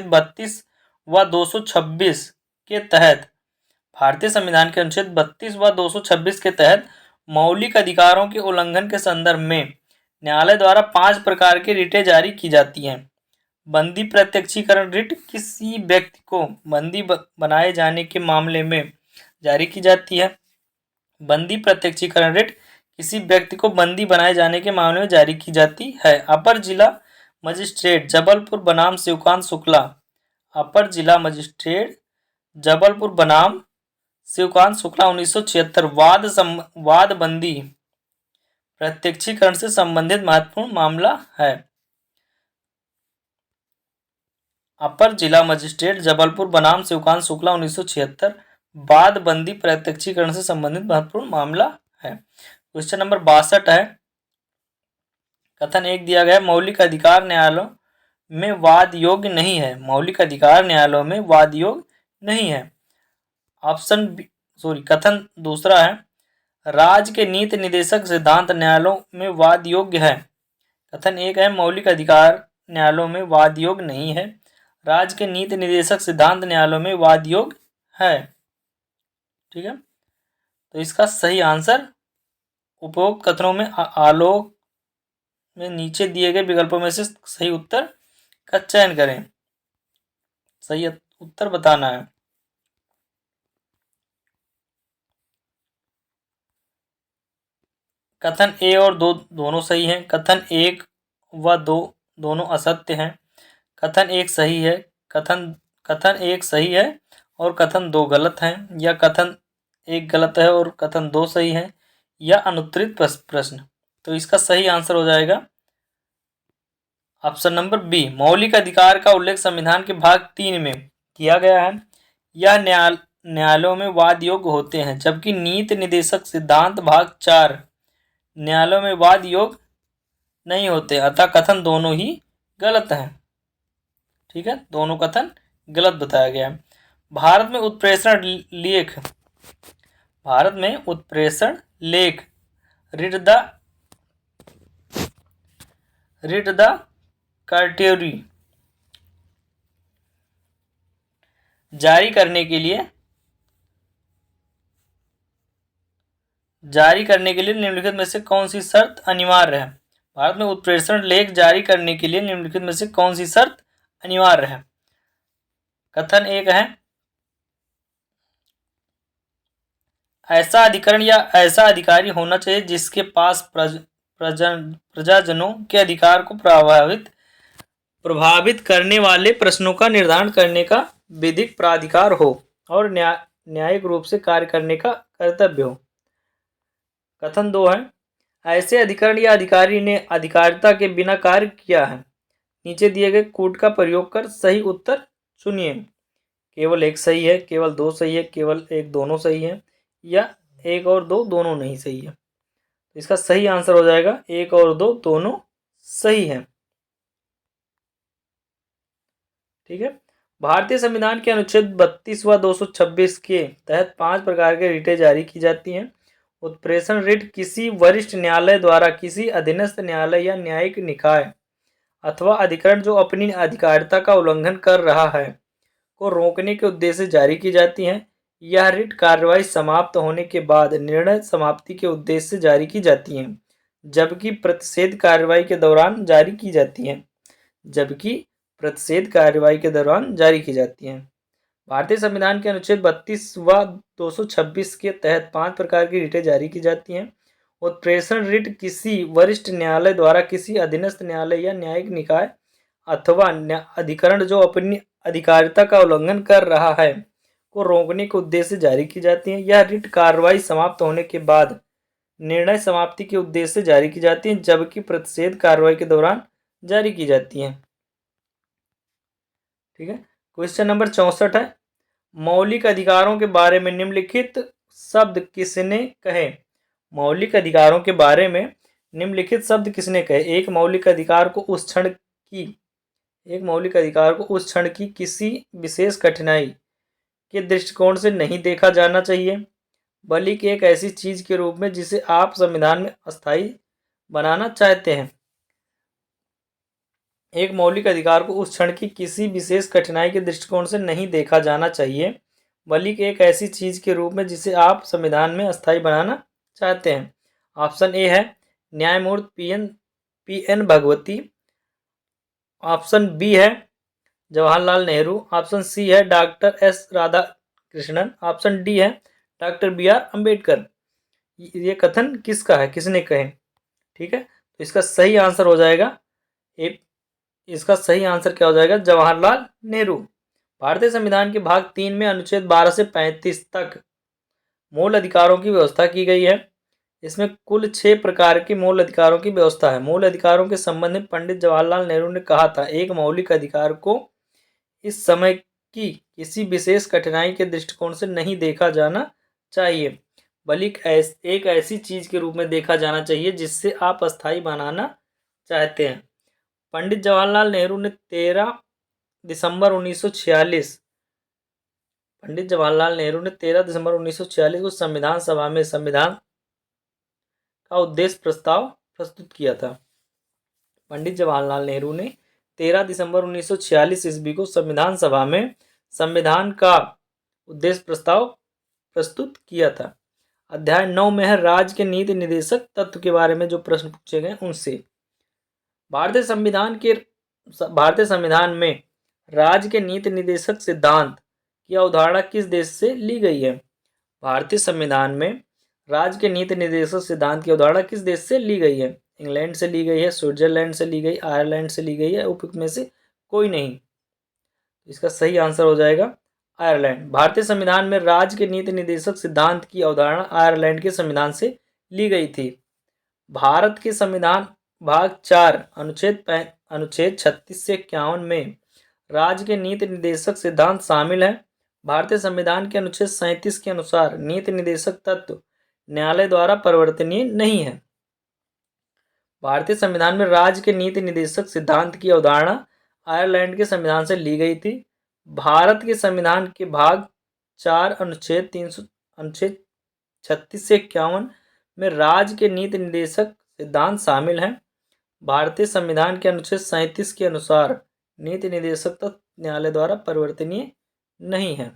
32 व 226 के तहत मौलिक अधिकारों के उल्लंघन के संदर्भ में न्यायालय द्वारा 5 प्रकार की रिटें जारी की जाती हैं। बंदी प्रत्यक्षीकरण रिट किसी व्यक्ति को बंदी बनाए जाने के मामले में जारी की जाती है। बंदी प्रत्यक्षीकरण रिट किसी व्यक्ति को बंदी बनाए जाने के मामले में जारी की जाती है। अपर जिला मजिस्ट्रेट जबलपुर बनाम शिवकांत शुक्ला, अपर जिला मजिस्ट्रेट जबलपुर बनाम शिवकांत शुक्ला 1976 वाद बंदी प्रत्यक्षीकरण से संबंधित महत्वपूर्ण मामला है। अपर जिला मजिस्ट्रेट जबलपुर बनाम शिवकांत शुक्ला 1976 वाद बंदी प्रत्यक्षीकरण से संबंधित महत्वपूर्ण मामला है। क्वेश्चन नंबर 62 है, कथन 1 दिया गया मौलिक अधिकार न्यायालयों में वाद योग्य नहीं है। मौलिक अधिकार न्यायालयों में वाद योग्य नहीं है। कथन दूसरा है राज्य के नीति निदेशक सिद्धांत न्यायालयों में वाद योग्य है। कथन 1 है मौलिक अधिकार न्यायालयों में वाद योग्य नहीं है, राज्य के नीति निदेशक सिद्धांत न्यायालयों में वाद योग्य है। ठीक है, तो इसका सही आंसर उपरोक्त कथनों में आलोक में नीचे दिए गए विकल्पों में से सही उत्तर का चयन करें। सही उत्तर बताना है। कथन ए और 2 दोनों सही हैं। कथन 1 व 2 दोनों असत्य हैं। कथन 1 सही है, कथन 1 सही है और कथन 2 गलत हैं, या कथन 1 गलत है और कथन 2 सही है, या अनुत्तरित प्रश्न। तो इसका सही आंसर हो जाएगा ऑप्शन नंबर बी। मौलिक अधिकार का उल्लेख संविधान के भाग 3 में किया गया है। यह न्यायालयों में वाद योग्य होते हैं, जबकि नीति निदेशक सिद्धांत भाग 4 न्यायालयों में वाद योग्य नहीं होते, अतः कथन दोनों ही गलत हैं। ठीक है, दोनों कथन गलत बताया गया है। भारत में उत्प्रेषण लेख रिट द कार्टेरी जारी करने के लिए निम्नलिखित में से कौन सी शर्त अनिवार्य है? भारत में उत्प्रेषण लेख जारी करने के लिए निम्नलिखित में से कौन सी शर्त अनिवार्य है? कथन 1 है, ऐसा अधिकरण या ऐसा अधिकारी होना चाहिए जिसके पास प्रजाजनों के अधिकार को प्रभावित करने वाले प्रश्नों का निर्धारण करने का विधिक प्राधिकार हो और न्यायिक रूप से कार्य करने का कर्तव्य हो। कथन 2 है, ऐसे अधिकरण या अधिकारी ने अधिकारिता के बिना कार्य किया है। नीचे दिए गए कूट का प्रयोग कर सही उत्तर चुनिए। केवल 1 सही है, केवल 2 सही है, केवल 1 दोनों सही है, या 1 और 2 दोनों नहीं सही है। तो इसका सही आंसर हो जाएगा 1 और 2 दोनों सही है। ठीक है, भारतीय संविधान के अनुच्छेद 32 व 226 के तहत 5 प्रकार के रिटें जारी की जाती हैं। उत्प्रेषण रिट किसी वरिष्ठ न्यायालय द्वारा किसी अधीनस्थ न्यायालय या न्यायिक निकाय अथवा अधिकरण जो अपनी अधिकारिता का उल्लंघन कर रहा है को रोकने के उद्देश्य से जारी की जाती है। यह रिट कार्रवाई समाप्त होने के बाद निर्णय समाप्ति के उद्देश्य से जारी की जाती है, जबकि प्रतिषेध कार्रवाई के दौरान जारी की जाती है। भारतीय संविधान के अनुच्छेद 32 व 226 के तहत 5 प्रकार की रिटें जारी की जाती हैं। उत्प्रेषण रिट किसी वरिष्ठ न्यायालय द्वारा किसी अधीनस्थ न्यायालय या न्यायिक निकाय अथवा अधिकरण जो अपनी अधिकारिता का उल्लंघन कर रहा है को रोकने के उद्देश्य से जारी की जाती है। यह रिट कार्रवाई समाप्त होने के बाद निर्णय समाप्ति के उद्देश्य से जारी की जाती है, जबकि प्रतिषेध कार्रवाई के दौरान जारी की जाती है। ठीक है, क्वेश्चन नंबर 64 है, मौलिक अधिकारों के बारे में निम्नलिखित शब्द किसने कहे? मौलिक अधिकारों के बारे में निम्नलिखित शब्द किसने कहे? एक मौलिक अधिकार को उस क्षण की किसी विशेष कठिनाई के दृष्टिकोण से नहीं देखा जाना चाहिए, बल्कि एक ऐसी चीज के रूप में जिसे आप संविधान में अस्थायी बनाना चाहते हैं। एक मौलिक अधिकार को उस क्षण की किसी विशेष कठिनाई के दृष्टिकोण से नहीं देखा जाना चाहिए, बल्कि एक ऐसी चीज के रूप में जिसे आप संविधान में अस्थायी बनाना चाहते हैं। ऑप्शन ए है न्यायमूर्ति पी.एन. भगवती। ऑप्शन बी है जवाहरलाल नेहरू। ऑप्शन सी है doctor S Radhakrishnan. Option D है डॉक्टर बी.आर. अम्बेडकर। ये कथन किसका है, किसने कहे? ठीक है, तो इसका सही आंसर हो जाएगा इसका सही आंसर क्या हो जाएगा? जवाहरलाल नेहरू। भारतीय संविधान के भाग 3 में अनुच्छेद 12 से 35 तक मूल अधिकारों की व्यवस्था की गई है। इसमें कुल 6 प्रकार के मूल अधिकारों की व्यवस्था है। मूल अधिकारों के संबंध में पंडित जवाहरलाल नेहरू ने कहा था, एक मौलिक अधिकार को इस समय की किसी विशेष कठिनाई के दृष्टिकोण से नहीं देखा जाना चाहिए, बल्कि एक ऐसी चीज के रूप में देखा जाना चाहिए जिससे आप अस्थायी बनाना चाहते हैं। पंडित जवाहरलाल नेहरू ने 13 दिसंबर 1946 को संविधान सभा में संविधान का उद्देश्य प्रस्ताव प्रस्तुत किया था। पंडित जवाहरलाल नेहरू ने 13 दिसंबर 1946 ईस्वी को संविधान सभा में संविधान का उद्देश्य प्रस्ताव प्रस्तुत किया था। अध्याय 9 में है राज्य के नीति निर्देशक तत्व के बारे में जो प्रश्न पूछे गए उनसे। भारतीय संविधान में राज्य के नीति निर्देशक सिद्धांत की अवधारणा किस देश से ली गई है? भारतीय संविधान में राज्य के नीति निर्देशक सिद्धांत की अवधारणा किस देश से ली गई है? इंग्लैंड से ली गई है, स्विट्जरलैंड से ली गई, आयरलैंड से ली गई है, उपयुक्त में से कोई नहीं। इसका सही आंसर हो जाएगा आयरलैंड। भारतीय संविधान में राज्य के नीति निर्देशक सिद्धांत की अवधारणा आयरलैंड के संविधान से ली गई थी। भारत के संविधान भाग 4 अनुच्छेद 36 से 51 में राज्य के नीति निर्देशक सिद्धांत शामिल है। भारतीय संविधान के अनुच्छेद 37 के अनुसार नीति निर्देशक तत्व न्यायालय द्वारा परिवर्तनीय नहीं है। भारतीय संविधान में राज्य के नीति निर्देशक सिद्धांत की अवधारणा आयरलैंड के संविधान से ली गई थी। भारत के संविधान के भाग 4 अनुच्छेद 36 से 51 में राज्य के नीति निर्देशक सिद्धांत शामिल हैं। भारतीय संविधान के अनुच्छेद 37 के अनुसार नीति निर्देशक तत्व न्यायालय द्वारा परिवर्तनीय नहीं है।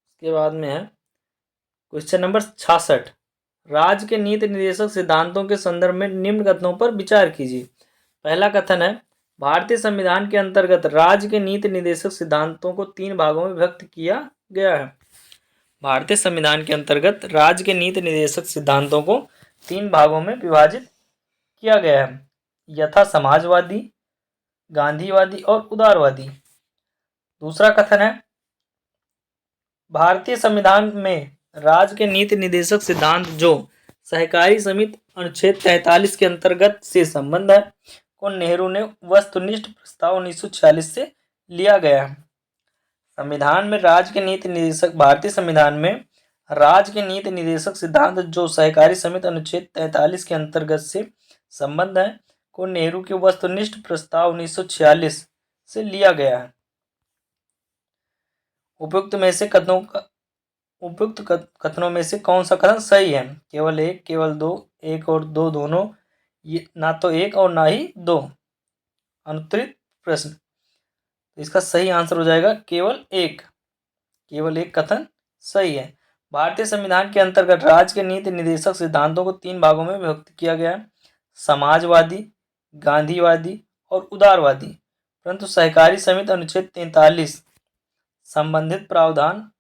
इसके बाद में है क्वेश्चन नंबर 66। राज्य के नीति निर्देशक सिद्धांतों के संदर्भ में निम्न कथनों पर विचार कीजिए। पहला कथन है, भारतीय संविधान के अंतर्गत राज्य के नीति निर्देशक सिद्धांतों को 3 भागों में विभक्त किया गया है। भारतीय संविधान के अंतर्गत राज्य के नीति निर्देशक सिद्धांतों को 3 भागों में विभाजित किया गया है, यथा समाजवादी, गांधीवादी और उदारवादी। दूसरा कथन है, भारतीय संविधान में राज्य के नीति निर्देशक सिद्धांत जो सहकारी समिति अनुच्छेद 43 के अंतर्गत से संबंध है को नेहरू ने वस्तुनिष्ठ प्रस्ताव 1946 से लिया गया है। संविधान में राज्य के नीति निर्देशक भारतीय संविधान में राज्य के नीति निर्देशक सिद्धांत जो सहकारी समिति अनुच्छेद 43 के अंतर्गत से संबंध है को नेहरू के वस्तुनिष्ठ प्रस्ताव 1946 से लिया गया है। उपयुक्त कथनों में से कौन सा कथन सही है? केवल एक, केवल दो, एक और दो दोनों, ये ना तो एक और ना ही दो। अनुत्तरित प्रश्न, इसका सही आंसर हो जाएगा केवल एक। केवल एक कथन सही है। भारतीय संविधान के अंतर्गत राज्य के नीति निर्देशक सिद्धांतों को 3 भागों में विभक्त किया गया है, समाजवादी, गांधीवादी और उदारवादी। परंतु सहकारी समिति अनुच्छेद 43 संबंधित प्रावधान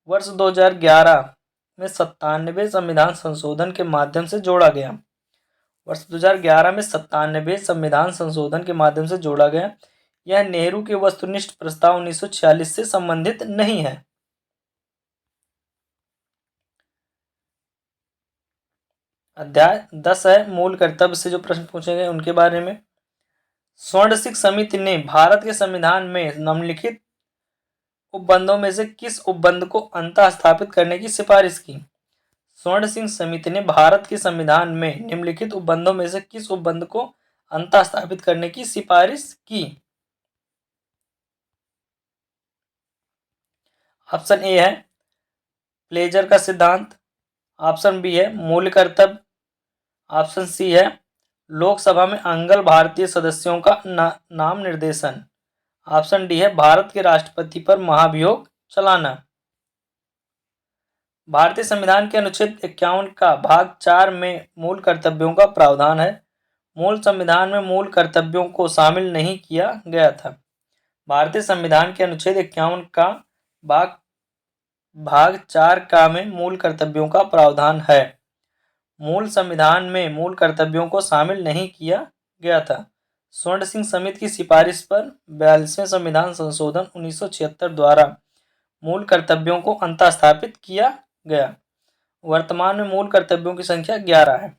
वर्ष 2011 में 97वें संविधान संशोधन के माध्यम से जोड़ा गया। वर्ष 2011 में 97वें संविधान संशोधन के माध्यम से जोड़ा गया। यह नेहरू के वस्तुनिष्ठ प्रस्ताव 1946 से संबंधित नहीं है। अध्याय 10 है मूल कर्तव्य से जो प्रश्न पूछे गए उनके बारे में। स्वर्ण सिंह समिति ने भारत के संविधान में निम्नलिखित उपबंधों में से किस उपबंध को अंतः स्थापित करने की सिफारिश की? स्वर्ण सिंह समिति ने भारत के संविधान में निम्नलिखित उपबंधों में से किस उपबंध को अंतः स्थापित करने की सिफारिश की? ऑप्शन ए है प्लेजर का सिद्धांत, ऑप्शन बी है मूल कर्तव्य, ऑप्शन सी है लोकसभा में अंगल भारतीय सदस्यों का नाम निर्देशन, ऑप्शन डी है भारत के राष्ट्रपति पर महाभियोग चलाना। भारतीय संविधान के अनुच्छेद 51 का भाग 4 में मूल कर्तव्यों का प्रावधान है। मूल संविधान में मूल कर्तव्यों को शामिल नहीं किया गया था। भारतीय संविधान के अनुच्छेद 51 का भाग 4 का में मूल कर्तव्यों का प्रावधान है। मूल संविधान में मूल कर्तव्यों को शामिल नहीं किया गया था। स्वर्ण सिंह समिति की सिफारिश पर 42वें संविधान संशोधन 1976 द्वारा मूल कर्तव्यों को अंतः स्थापित किया गया। वर्तमान में मूल कर्तव्यों की संख्या 11 है।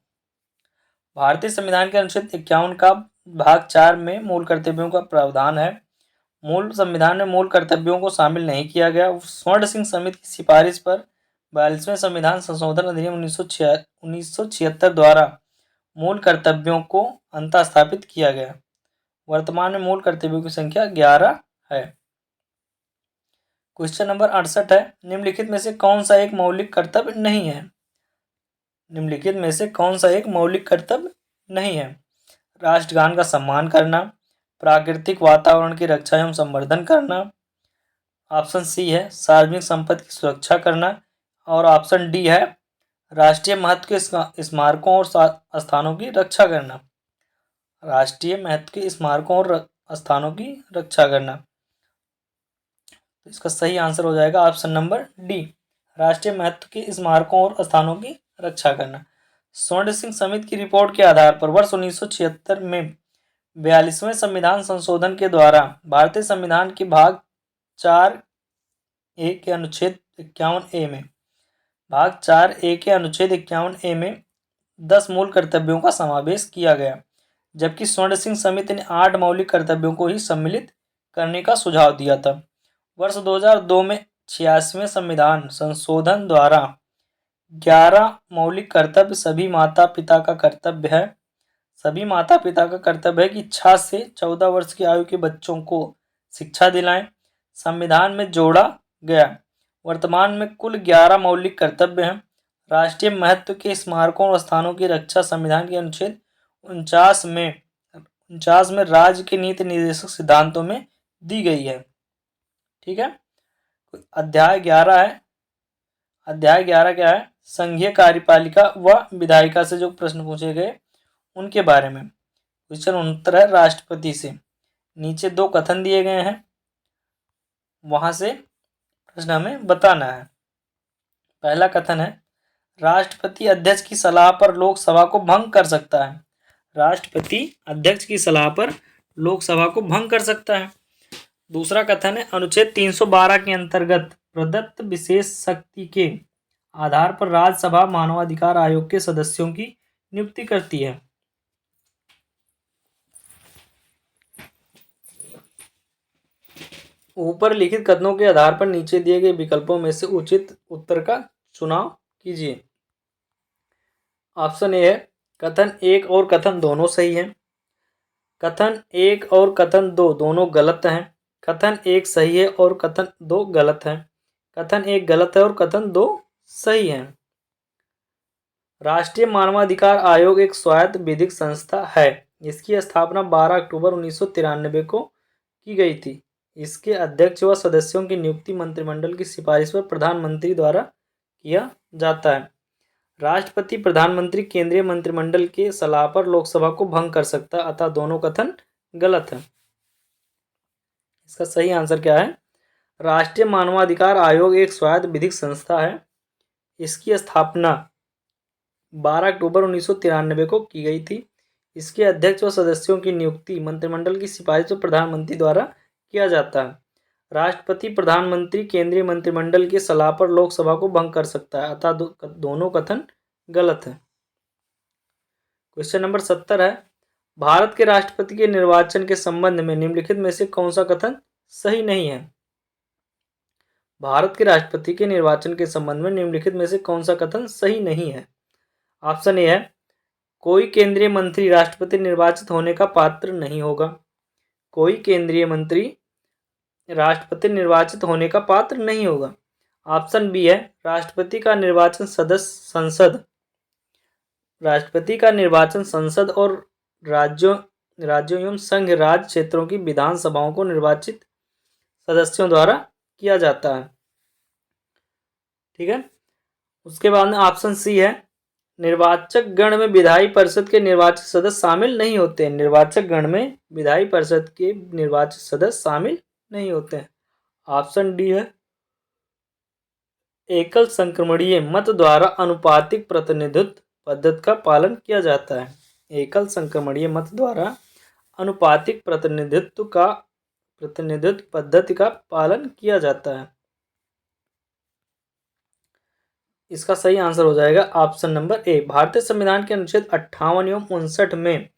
भारतीय संविधान के अनुच्छेद 51 का भाग 4 में मूल कर्तव्यों का प्रावधान है। मूल संविधान में मूल कर्तव्यों को शामिल नहीं किया गया। स्वर्ण सिंह समिति की सिफारिश पर 42वें संविधान संशोधन अधिनियम 1976 द्वारा मूल कर्तव्यों को अंतः स्थापित किया गया। वर्तमान में मूल कर्तव्यों की संख्या 11 है। क्वेश्चन नंबर 68 है निम्नलिखित में से कौन सा एक मौलिक कर्तव्य नहीं है? निम्नलिखित में से कौन सा एक मौलिक कर्तव्य नहीं है? राष्ट्रगान का सम्मान करना, प्राकृतिक वातावरण की रक्षा एवं संवर्धन करना, ऑप्शन सी है सार्वजनिक संपत्ति की सुरक्षा करना और ऑप्शन डी है राष्ट्रीय महत्व के स्मारकों और स्थानों की रक्षा करना। राष्ट्रीय महत्व के स्मारकों और स्थानों की रक्षा करना। तो इसका सही आंसर हो जाएगा ऑप्शन नंबर डी, राष्ट्रीय महत्व के स्मारकों और स्थानों की रक्षा करना। स्वर्ण सिंह समिति की रिपोर्ट के आधार पर वर्ष 1976 में 42वें संविधान संशोधन के द्वारा भारतीय संविधान के भाग 4A के अनुच्छेद 51A में भाग 4A के अनुच्छेद 51A में 10 मूल कर्तव्यों का समावेश किया गया, जबकि स्वर्ण सिंह समिति ने 8 मौलिक कर्तव्यों को ही सम्मिलित करने का सुझाव दिया था। वर्ष 2002 में 86वें संविधान संशोधन द्वारा 11 मौलिक कर्तव्य सभी माता पिता का कर्तव्य है कि 6 से 14 वर्ष की आयु के बच्चों को शिक्षा दिलाएं, संविधान में जोड़ा गया। वर्तमान में कुल 11 मौलिक कर्तव्य हैं। राष्ट्रीय महत्व के स्मारकों और स्थानों की रक्षा संविधान के अनुच्छेद 49 में राज्य के नीति निर्देशक सिद्धांतों में दी गई है। ठीक है। अध्याय 11 है। अध्याय 11 क्या है? संघीय कार्यपालिका व विधायिका से जो प्रश्न पूछे गए उनके बारे में। क्वेश्चन 69 है राष्ट्रपति से। नीचे 2 कथन दिए गए हैं, वहां से प्रश्न हमें बताना है। पहला कथन है राष्ट्रपति अध्यक्ष की सलाह पर लोकसभा को भंग कर सकता है। राष्ट्रपति अध्यक्ष की सलाह पर लोकसभा को भंग कर सकता है। दूसरा कथन है अनुच्छेद 312 के अंतर्गत प्रदत्त विशेष शक्ति के आधार पर राज्यसभा मानवाधिकार आयोग के सदस्यों की नियुक्ति करती है। ऊपर लिखित कथनों के आधार पर नीचे दिए गए विकल्पों में से उचित उत्तर का चुनाव कीजिए। ऑप्शन ए है कथन 1 और कथन दोनों सही हैं। कथन 1 और कथन 2 दोनों गलत हैं। कथन 1 सही है और कथन 2 गलत है। कथन 1 गलत है और कथन 2 सही है। राष्ट्रीय मानवाधिकार आयोग एक स्वायत्त विधिक संस्था है। इसकी स्थापना 12 अक्टूबर 1993 को की गई थी। इसके अध्यक्ष व सदस्यों की नियुक्ति मंत्रिमंडल की सिफारिश पर प्रधानमंत्री द्वारा किया जाता है। राष्ट्रपति प्रधानमंत्री केंद्रीय मंत्रिमंडल के सलाह पर लोकसभा को भंग कर सकता है, अतः दोनों कथन गलत है। इसका सही आंसर क्या है? राष्ट्रीय मानवाधिकार आयोग एक स्वायत्त विधिक संस्था है। इसकी स्थापना 12 अक्टूबर 1993 को की गई थी। इसके अध्यक्ष व सदस्यों की नियुक्ति मंत्रिमंडल की सिफारिश पर प्रधानमंत्री द्वारा किया जाता है। राष्ट्रपति प्रधानमंत्री केंद्रीय मंत्रिमंडल की सलाह पर लोकसभा को भंग कर सकता है, अतः दोनों कथन गलत है। क्वेश्चन नंबर 70 है भारत के राष्ट्रपति के निर्वाचन के संबंध में निम्नलिखित में से कौन सा कथन सही नहीं है? भारत के राष्ट्रपति के निर्वाचन के संबंध में निम्नलिखित में से कौन सा कथन सही नहीं है? ऑप्शन ए है कोई केंद्रीय मंत्री राष्ट्रपति निर्वाचित होने का पात्र नहीं होगा। कोई केंद्रीय मंत्री राष्ट्रपति निर्वाचित होने का पात्र नहीं होगा। ऑप्शन बी है राष्ट्रपति का निर्वाचन संसद और राज्यों एवं संघ राज्य क्षेत्रों की विधानसभाओं को निर्वाचित सदस्यों द्वारा किया जाता है। ठीक है। उसके बाद में ऑप्शन सी है निर्वाचक गण में विधायी परिषद के निर्वाचित सदस्य शामिल नहीं होते हैं। निर्वाचक गण में विधायी परिषद के निर्वाचित सदस्य शामिल नहीं होते हैं। ऑप्शन डी है एकल संक्रमणीय मत द्वारा अनुपातिक प्रतिनिधित्व पद्धति का पालन किया जाता है। एकल संक्रमणीय मत द्वारा अनुपातिक प्रतिनिधित्व पद्धति का पालन किया जाता है। इसका सही आंसर हो जाएगा ऑप्शन नंबर ए। भारतीय संविधान के अनुच्छेद 58 एवं 59 में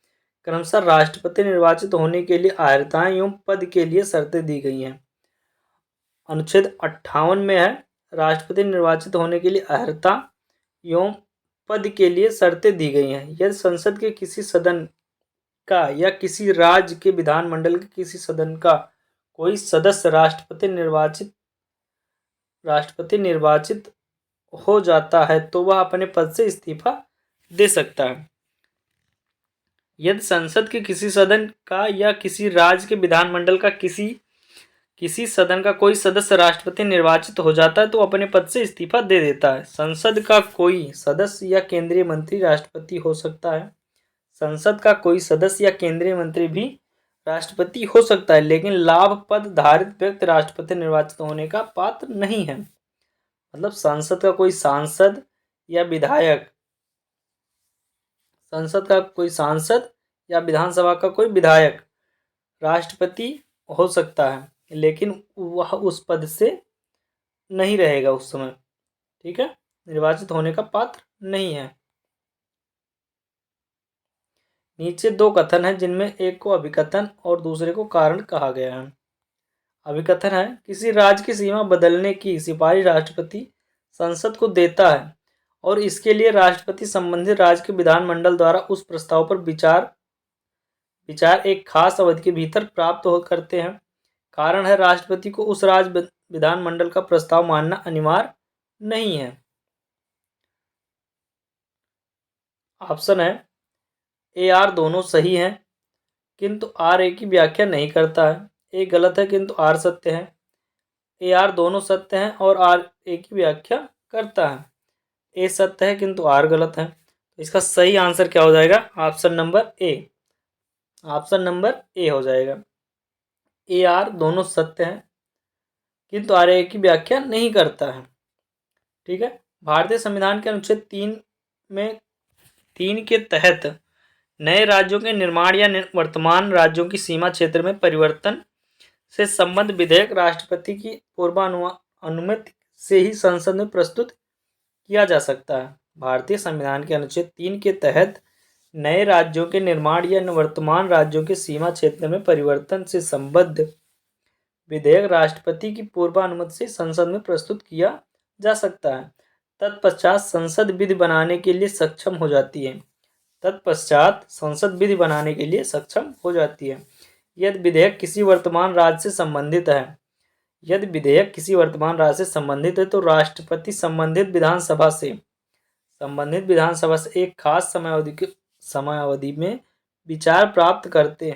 क्रमशः राष्ट्रपति निर्वाचित होने के लिए अर्हताएं एवं पद के लिए शर्तें दी गई हैं। अनुच्छेद 58 में है राष्ट्रपति निर्वाचित होने के लिए अर्हता एवं पद के लिए शर्तें दी गई हैं। यदि संसद के किसी सदन का या किसी राज्य के विधानमंडल के किसी सदन का कोई सदस्य राष्ट्रपति निर्वाचित हो जाता है तो वह अपने पद से इस्तीफा दे सकता है। यदि संसद के किसी सदन का या किसी राज्य के विधानमंडल का किसी सदन का कोई सदस्य राष्ट्रपति निर्वाचित हो जाता है तो अपने पद से इस्तीफा दे देता है। संसद का कोई सदस्य या केंद्रीय मंत्री राष्ट्रपति हो सकता है। संसद का कोई सदस्य या केंद्रीय मंत्री भी राष्ट्रपति हो सकता है, लेकिन लाभ पद धारित व्यक्ति राष्ट्रपति निर्वाचित होने का पात्र नहीं है। मतलब संसद का कोई सांसद या विधानसभा का कोई विधायक राष्ट्रपति हो सकता है, लेकिन वह उस पद से नहीं रहेगा उस समय। ठीक है, निर्वाचित होने का पात्र नहीं है। नीचे 2 कथन हैं जिनमें एक को अभिकथन और दूसरे को कारण कहा गया है। अभिकथन है, किसी राज्य की सीमा बदलने की सिफारिश राष्ट्रपति संसद को देता है और इसके लिए राष्ट्रपति संबंधित राज्य के विधानमंडल द्वारा उस प्रस्ताव पर विचार एक खास अवधि के भीतर प्राप्त हो करते हैं। कारण है, राष्ट्रपति को उस राज्य विधानमंडल का प्रस्ताव मानना अनिवार्य नहीं है। ऑप्शन है ए आर दोनों सही हैं किंतु आर ए की व्याख्या नहीं करता है। ए गलत है किंतु आर सत्य है। ए आर दोनों सत्य हैं और आर ए की व्याख्या करता है। ए सत्य है किंतु आर गलत है। तो इसका सही आंसर क्या हो जाएगा? Option number A. Option number A हो जाएगा। ए आर दोनों सत्य हैं किंतु आर ए की व्याख्या नहीं करता है। ठीक है। भारतीय संविधान के अनुच्छेद 3 के तहत नए राज्यों के निर्माण या वर्तमान राज्यों की सीमा क्षेत्र में परिवर्तन से संबंध विधेयक राष्ट्रपति की पूर्वानुमति से ही संसद में प्रस्तुत किया जा सकता है। भारतीय संविधान के अनुच्छेद 3 के तहत नए राज्यों के निर्माण या वर्तमान राज्यों के सीमा क्षेत्र में परिवर्तन से संबद्ध विधेयक राष्ट्रपति की पूर्वानुमति से संसद में प्रस्तुत किया जा सकता है। तत्पश्चात संसद विधि बनाने के लिए सक्षम हो जाती है। यदि विधेयक किसी वर्तमान राज्य से संबंधित है तो राष्ट्रपति संबंधित विधानसभा से एक खास समयावधि में विचार प्राप्त करते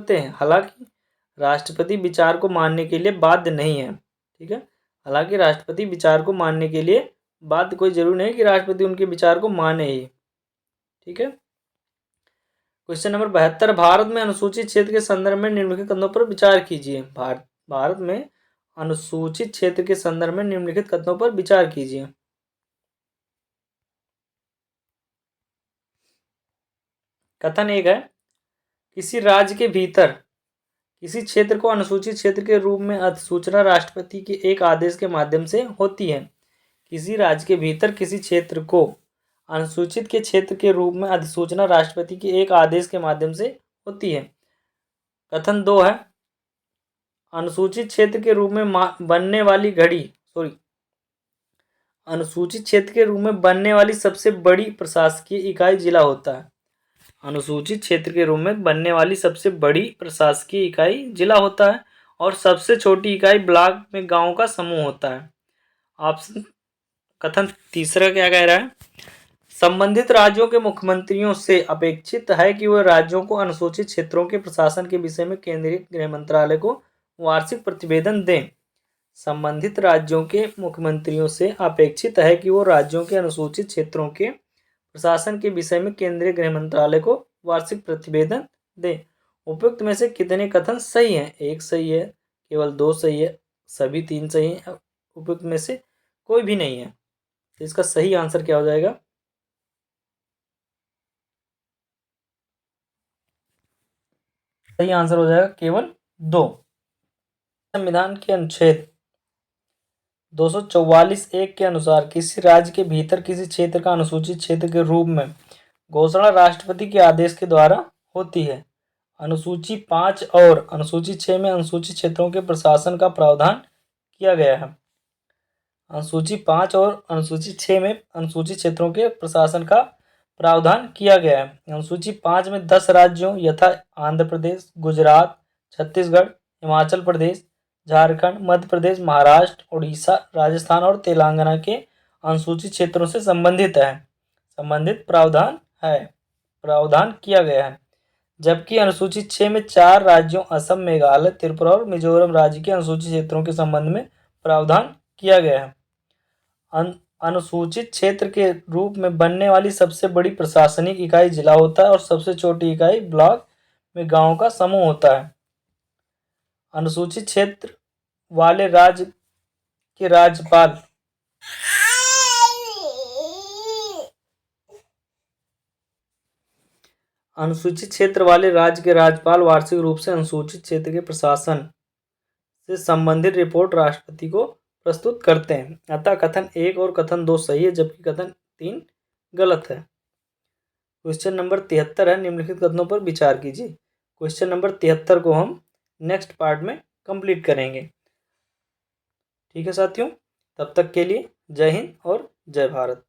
हैं। हालांकि राष्ट्रपति विचार को मानने के लिए बाध्य नहीं है। ठीक है। हालांकि राष्ट्रपति विचार को मानने के लिए बाध्य, कोई जरूरी नहीं कि राष्ट्रपति उनके विचार को माने ही। ठीक है। क्वेश्चन नंबर 72, भारत में अनुसूचित क्षेत्र के संदर्भ में निम्नलिखित कथनों पर विचार कीजिए। भारत में अनुसूचित क्षेत्र के संदर्भ में निम्नलिखित कथनों पर विचार कीजिए। कथन 1 है, किसी राज्य के भीतर किसी क्षेत्र को अनुसूचित क्षेत्र के रूप में अधिसूचना राष्ट्रपति के एक आदेश के माध्यम से होती है। किसी राज्य के भीतर किसी क्षेत्र को अनुसूचित के क्षेत्र के रूप में अधिसूचना राष्ट्रपति के एक आदेश के माध्यम से होती है। कथन 2 है, अनुसूचित क्षेत्र के रूप में बनने वाली सबसे बड़ी प्रशासकीय इकाई जिला होता है। अनुसूचित क्षेत्र के रूप में बनने वाली सबसे बड़ी प्रशासकीय इकाई जिला होता है और सबसे छोटी इकाई ब्लॉक में गांव का समूह होता है। कथन तीसरा क्या कह रहा है, संबंधित राज्यों के मुख्यमंत्रियों से अपेक्षित है कि वह राज्यों को अनुसूचित क्षेत्रों के प्रशासन के विषय में केंद्रीय गृह मंत्रालय को वार्षिक प्रतिवेदन दें। संबंधित राज्यों के मुख्यमंत्रियों से अपेक्षित है कि वो राज्यों के अनुसूचित क्षेत्रों के प्रशासन के विषय में केंद्रीय गृह मंत्रालय को वार्षिक प्रतिवेदन दें। उपयुक्त में से कितने कथन सही हैं? 1 सही है, केवल 2 सही है, सभी 3 सही हैं, उपयुक्त में से कोई भी नहीं है। तो इसका सही आंसर क्या हो जाएगा? सही आंसर हो जाएगा केवल 2। संविधान के अनुच्छेद 244(1) के अनुसार किसी राज्य के भीतर किसी क्षेत्र का अनुसूचित क्षेत्र के रूप में घोषणा राष्ट्रपति के आदेश के द्वारा होती है। अनुसूची 5 और अनुसूची 6 में अनुसूचित क्षेत्रों के प्रशासन का प्रावधान किया गया है। अनुसूची 5 और अनुसूची 6 में अनुसूचित क्षेत्रों के प्रशासन का प्रावधान किया गया है। अनुसूची 5 में 10 राज्यों यथा आंध्र प्रदेश, गुजरात, छत्तीसगढ़, हिमाचल प्रदेश, झारखंड, मध्य प्रदेश, महाराष्ट्र, उड़ीसा, राजस्थान और तेलंगाना के अनुसूचित क्षेत्रों से संबंधित प्रावधान किया गया है। जबकि अनुसूचित 6 में 4 राज्यों असम, मेघालय, त्रिपुरा और मिजोरम राज्य के अनुसूचित क्षेत्रों के संबंध में प्रावधान किया गया है। अनुसूचित क्षेत्र के रूप में बनने वाली सबसे बड़ी प्रशासनिक इकाई जिला होता है और सबसे छोटी इकाई ब्लॉक में गांव का समूह होता है। अनुसूचित क्षेत्र वाले राज्य के राज्यपाल वार्षिक रूप से अनुसूचित क्षेत्र के प्रशासन से संबंधित रिपोर्ट राष्ट्रपति को प्रस्तुत करते हैं। अतः कथन 1 और कथन 2 सही है जबकि कथन 3 गलत है। क्वेश्चन नंबर 73 है, निम्नलिखित कथनों पर विचार कीजिए। क्वेश्चन नंबर 73 को हम नेक्स्ट पार्ट में कंप्लीट करेंगे। ठीक है साथियों, तब तक के लिए जय हिंद और जय भारत।